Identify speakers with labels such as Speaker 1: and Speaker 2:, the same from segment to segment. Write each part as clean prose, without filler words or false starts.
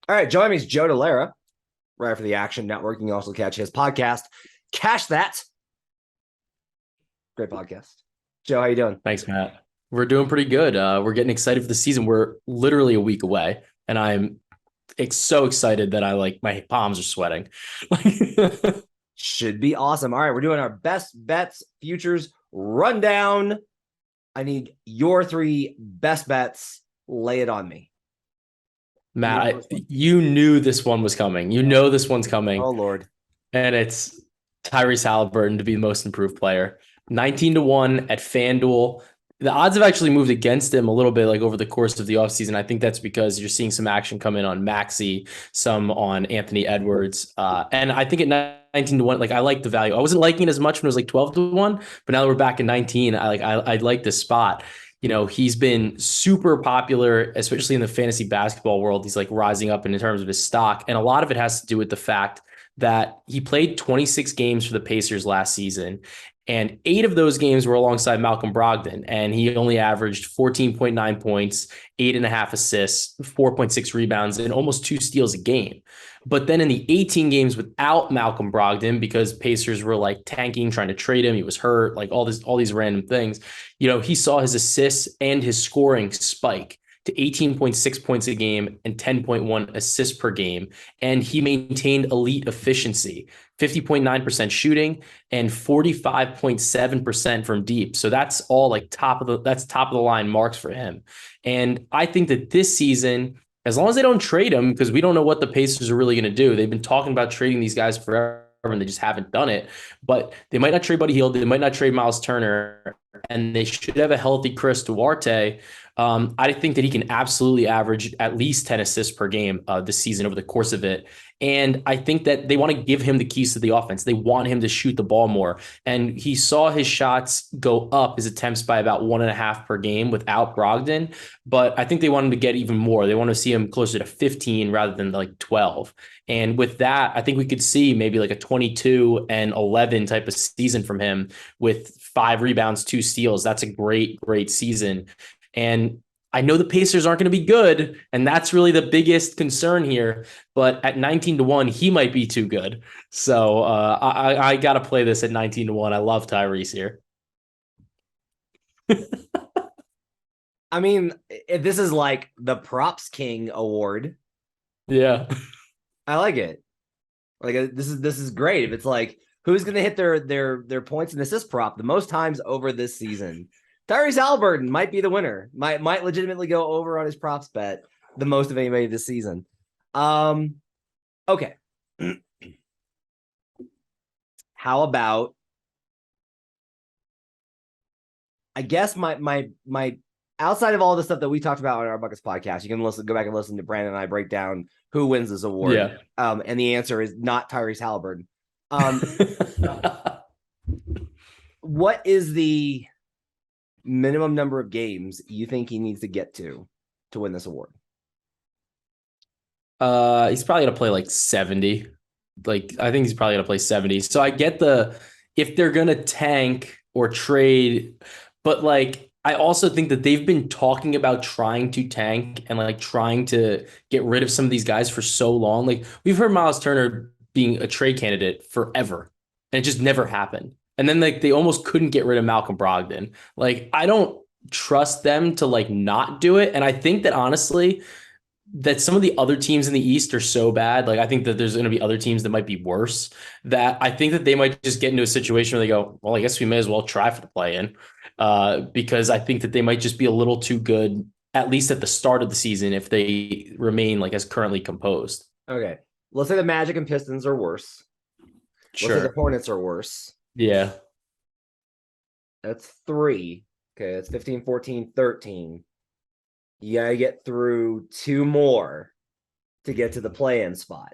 Speaker 1: All right, joining me is Joe DeLera, right for the Action Network. You can also catch his podcast, Cash That. Great podcast. Joe, how you doing?
Speaker 2: Thanks, Matt. We're doing pretty good. We're getting excited for the season. We're literally a week away, and I'm so excited that my palms are sweating.
Speaker 1: Should be awesome. All right, we're doing our best bets futures rundown. I need your three best bets. Lay it on me.
Speaker 2: Matt, you knew this one was coming. You know this one's coming,
Speaker 1: Oh, Lord.
Speaker 2: and it's Tyrese Halliburton to be the most improved player. 19-1 at FanDuel. The odds have actually moved against him a little bit like over the course of the offseason. I think that's because you're seeing some action come in on Maxey, some on Anthony Edwards. And I think at 19-1, like I like the value. I wasn't liking it as much when it was like 12-1, but now that we're back in 19, I like this spot. You know, he's been super popular, especially in the fantasy basketball world. He's like rising up in terms of his stock. And a lot of it has to do with the fact that he played 26 games for the Pacers last season. And 8 of those games were alongside Malcolm Brogdon. And he only averaged 14.9 points, 8.5 assists, 4.6 rebounds, and almost 2 steals a game. But then in the 18 games without Malcolm Brogdon, because Pacers were like tanking, trying to trade him, he was hurt, like all these random things, you know, he saw his assists and his scoring spike to 18.6 points a game and 10.1 assists per game. And he maintained elite efficiency, 50.9% shooting and 45.7% from deep. So that's all like top of the line marks for him. And I think that this season, as long as they don't trade him, because we don't know what the Pacers are really going to do. They've been talking about trading these guys forever and they just haven't done it. But they might not trade Buddy Hield. They might not trade Miles Turner. And they should have a healthy Chris Duarte. I think that he can absolutely average at least 10 assists per game this season over the course of it. And I think that they want to give him the keys to the offense. They want him to shoot the ball more. And he saw his shots go up, his attempts by about 1.5 per game without Brogdon. But I think they want him to get even more. They want to see him closer to 15 rather than like 12. And with that, I think we could see maybe like a 22 and 11 type of season from him with 5 rebounds, 2 steals. That's a great, great season. And I know the Pacers aren't going to be good, and that's really the biggest concern here. But at 19-1, he might be too good. So I got to play this at 19-1. I love Tyrese here.
Speaker 1: I mean, if this is like the Props King award.
Speaker 2: Yeah.
Speaker 1: I like it. Like this is great. If it's like who's going to hit their points and assist prop the most times over this season, Tyrese Halliburton might be the winner. Might legitimately go over on his props bet the most of anybody this season. Okay. How about? I guess my outside of all the stuff that we talked about on our Buckets podcast, you can go back and listen to Brandon and I break down who wins this award.
Speaker 2: Yeah.
Speaker 1: And the answer is not Tyrese Halliburton. What is the minimum number of games you think he needs to get to win this award?
Speaker 2: He's probably gonna play like 70. Like I think he's probably gonna play 70. So I get if they're gonna tank or trade, but like I also think that they've been talking about trying to tank and like trying to get rid of some of these guys for so long. Like we've heard Miles Turner being a trade candidate forever, and it just never happened. And then like they almost couldn't get rid of Malcolm Brogdon. Like I don't trust them to like not do it. And I think that honestly, that some of the other teams in the East are so bad. Like I think that there's going to be other teams that might be worse, that I think that they might just get into a situation where they go, well, I guess we may as well try for the play-in, because I think that they might just be a little too good, at least at the start of the season, if they remain like as currently composed.
Speaker 1: Okay. Let's say the Magic and Pistons are worse.
Speaker 2: Sure.
Speaker 1: Let's say the Hornets are worse.
Speaker 2: Yeah.
Speaker 1: That's 3. Okay, that's 15, 14, 13. You gotta get through 2 more to get to the play-in spot.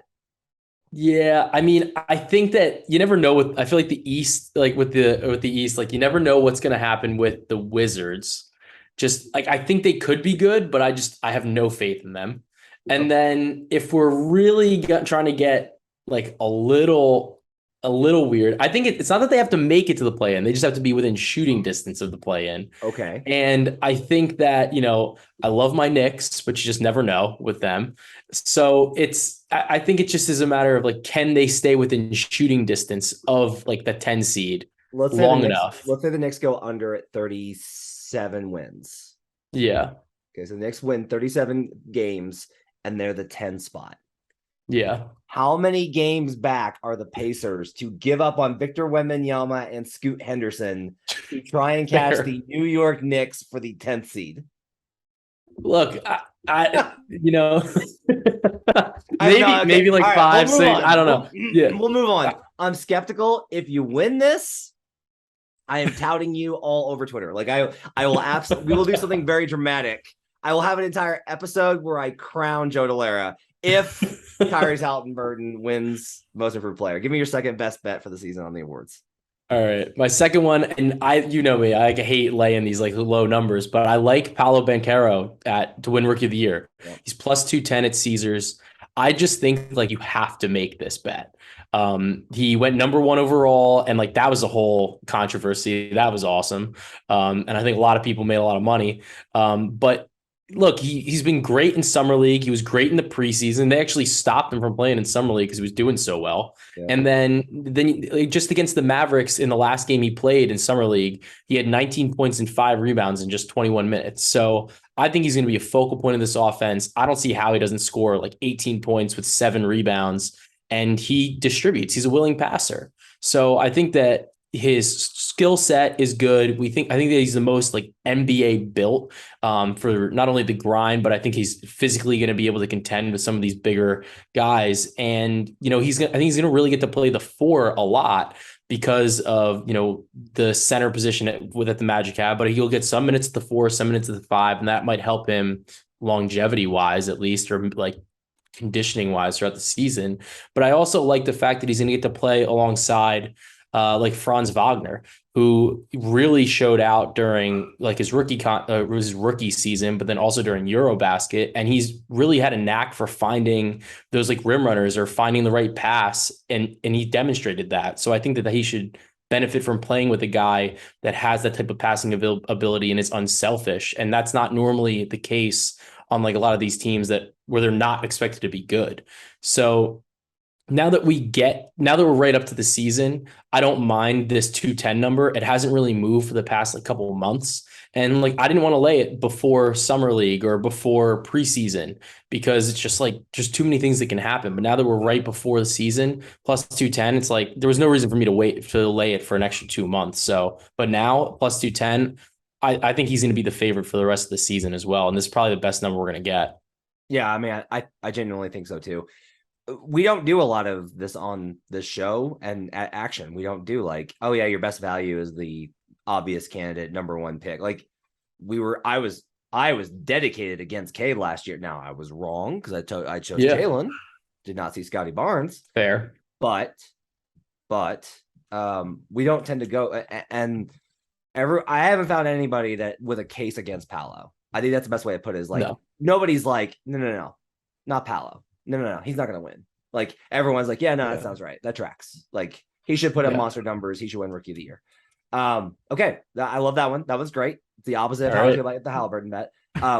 Speaker 2: Yeah, I mean, I think that you never know I feel like the East, like with the East, like you never know what's going to happen with the Wizards. Just like I think they could be good, but I have no faith in them. And then if we're really trying to get like a little a little weird. I think it's not that they have to make it to the play-in. They just have to be within shooting distance of the play-in.
Speaker 1: Okay.
Speaker 2: And I think that, I love my Knicks, but you just never know with them. So I think it just is a matter of like, can they stay within shooting distance of like the 10 seed long enough?
Speaker 1: Let's say the Knicks go under at 37 wins.
Speaker 2: Yeah.
Speaker 1: Okay, so the Knicks win 37 games and they're the 10 spot.
Speaker 2: Yeah.
Speaker 1: How many games back are the Pacers to give up on Victor Wembanyama and Scoot Henderson to try and catch the New York Knicks for the 10th seed?
Speaker 2: Look, I
Speaker 1: Okay.
Speaker 2: maybe like
Speaker 1: right,
Speaker 2: 5, 6. I don't know.
Speaker 1: We'll move on. I'm skeptical. If you win this, I am touting you all over Twitter. Like I will absolutely. We will do something very dramatic. I will have an entire episode where I crown Joe Delara if Tyrese Halliburton wins Most Improved Player. Give me your second best bet for the season on the awards.
Speaker 2: All right. My second one, and you know me, I hate laying these like low numbers, but I like Paolo Banchero to win Rookie of the Year. Yep. He's plus 210 at Caesars. I just think like you have to make this bet. He went number 1 overall, and like that was a whole controversy. That was awesome. And I think a lot of people made a lot of money. But look, he's been great in Summer League. He was great in the preseason. They actually stopped him from playing in Summer League because he was doing so well. Yeah. And then just against the Mavericks in the last game he played in Summer League, he had 19 points and 5 rebounds in just 21 minutes. So I think he's going to be a focal point of this offense. I don't see how he doesn't score like 18 points with 7 rebounds, and he distributes. He's a willing passer. So I think that his skill set is good. I think that he's the most like NBA built for not only the grind, but I think he's physically going to be able to contend with some of these bigger guys. And, I think he's going to really get to play the 4 a lot because of, the center position at the Magic have, but he'll get some minutes at the 4, some minutes at the 5, and that might help him longevity wise, at least, or like conditioning wise throughout the season. But I also like the fact that he's going to get to play alongside like Franz Wagner, who really showed out during like his rookie season, but then also during Eurobasket. And he's really had a knack for finding those like rim runners or finding the right pass. And he demonstrated that. So I think that he should benefit from playing with a guy that has that type of passing ability and is unselfish. And that's not normally the case on like a lot of these teams where they're not expected to be good. So now that we're right up to the season, I don't mind this 210 number. It hasn't really moved for the past like couple of months. And like, I didn't want to lay it before Summer League or before preseason because it's just like, just too many things that can happen. But now that we're right before the season, plus 210, it's like, there was no reason for me to wait to lay it for an extra 2 months. So, but now plus 210, I think he's going to be the favorite for the rest of the season as well. And this is probably the best number we're going to get.
Speaker 1: Yeah. I mean, I genuinely think so too. We don't do a lot of this on this show and at Action. We don't do like, oh yeah, your best value is the obvious candidate number 1 pick. Like I was dedicated against Cade last year. Now I was wrong because I chose Jalen, did not see Scotty Barnes.
Speaker 2: Fair.
Speaker 1: But we don't tend to go and I haven't found anybody that with a case against Paolo. I think that's the best way to put it is like nobody's like, no, not Paolo. No, he's not going to win. Like everyone's like, yeah, that sounds right. That tracks. Like he should put up monster numbers. He should win Rookie of the Year. Okay, I love that one. That was great. It's the opposite of how I feel about the Halliburton bet.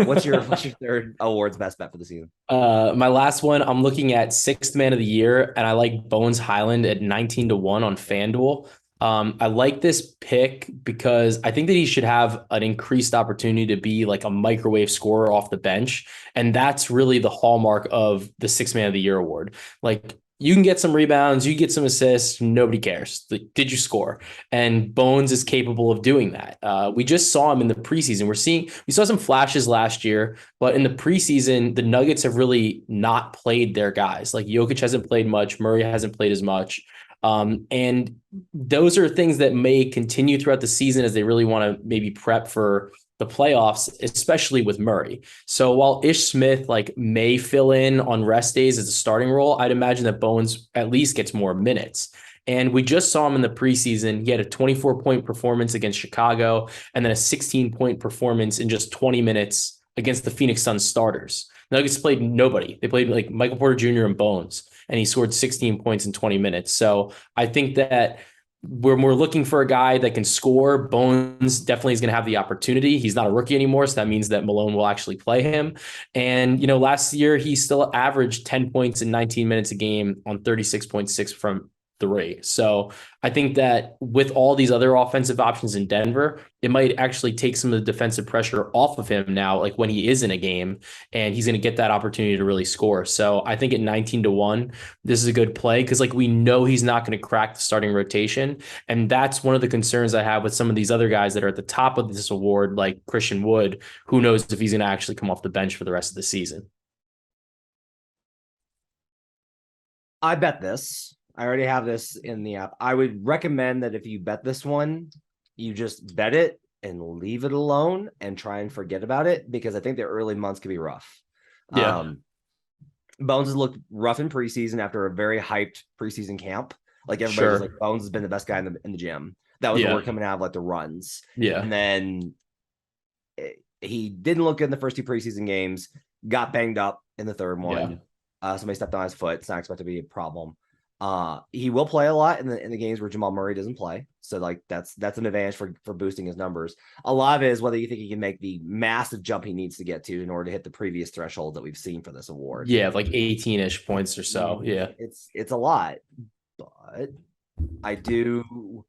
Speaker 1: What's your third awards best bet for the season?
Speaker 2: My last one, I'm looking at 6th man of the year, and I like Bones Hyland at 19-1 on FanDuel. I like this pick because I think that he should have an increased opportunity to be like a microwave scorer off the bench. And that's really the hallmark of the 6th man of the year award. Like you can get some rebounds, you get some assists, nobody cares. Like, did you score? And Bones is capable of doing that. We just saw him in the preseason. We saw some flashes last year, but in the preseason, the Nuggets have really not played their guys. Like Jokic hasn't played much. Murray hasn't played as much. And those are things that may continue throughout the season as they really want to maybe prep for the playoffs, especially with Murray. So while Ish Smith like may fill in on rest days as a starting role, I'd imagine that Bones at least gets more minutes. And we just saw him in the preseason. He had a 24-point performance against Chicago and then a 16-point performance in just 20 minutes against the Phoenix Suns starters. Nuggets played nobody. They played like Michael Porter Jr. and Bones. and he scored 16 points in 20 minutes. So I think that when we're looking for a guy that can score, Bones definitely is going to have the opportunity. He's not a rookie anymore, so that means that Malone will actually play him. And, last year he still averaged 10 points in 19 minutes a game on 36.6 from three. So I think that with all these other offensive options in Denver, it might actually take some of the defensive pressure off of him now, like when he is in a game, and he's going to get that opportunity to really score. So I think at 19-1, this is a good play because we know he's not going to crack the starting rotation. And that's one of the concerns I have with some of these other guys that are at the top of this award, like Christian Wood. Who knows if he's going to actually come off the bench for the rest of the season.
Speaker 1: I bet this. I already have this in the app. I would recommend that if you bet this one, you just bet it and leave it alone and try and forget about it, because I think the early months can be rough.
Speaker 2: Yeah.
Speaker 1: Bones has looked rough in preseason after a very hyped preseason camp. Like everybody was like, Bones has been the best guy in the gym. That was the word coming out of the runs.
Speaker 2: Yeah.
Speaker 1: And then he didn't look good in the first two preseason games, got banged up in the third one. Somebody stepped on his foot. It's not expected to be a problem. He will play a lot in the games where Jamal Murray doesn't play. So that's an advantage for boosting his numbers. A lot of it is whether you think he can make the massive jump he needs to get to in order to hit the previous threshold that we've seen for this award.
Speaker 2: Yeah, like 18-ish points or so. Yeah.
Speaker 1: It's a lot. But I do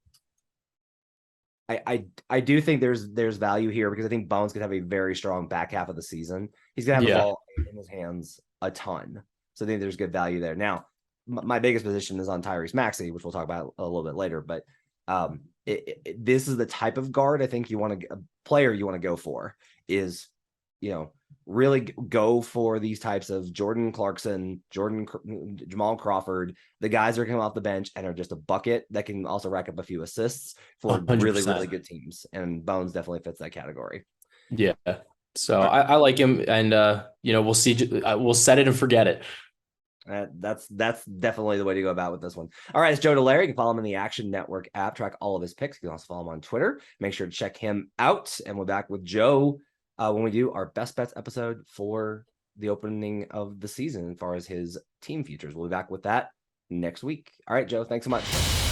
Speaker 1: think there's value here, because I think Bones could have a very strong back half of the season. He's gonna have the ball in his hands a ton. So I think there's good value there. Now, my biggest position is on Tyrese Maxey, which we'll talk about a little bit later. But this is the type of guard I think a player you want to go for is, really go for these types of Jordan Clarkson, Jamal Crawford, the guys that are coming off the bench and are just a bucket that can also rack up a few assists for 100%. Really, really good teams. And Bones definitely fits that category.
Speaker 2: Yeah. So I like him, and we'll see. We'll set it and forget it.
Speaker 1: That's definitely the way to go about with this one. All right, it's Joe Dallaire. You can follow him in the Action Network app, track all of his picks. You can also follow him on Twitter. Make sure to check him out. And we're back with Joe when we do our best bets episode for the opening of the season as far as his team futures. We'll be back with that next week. All right, Joe, thanks so much.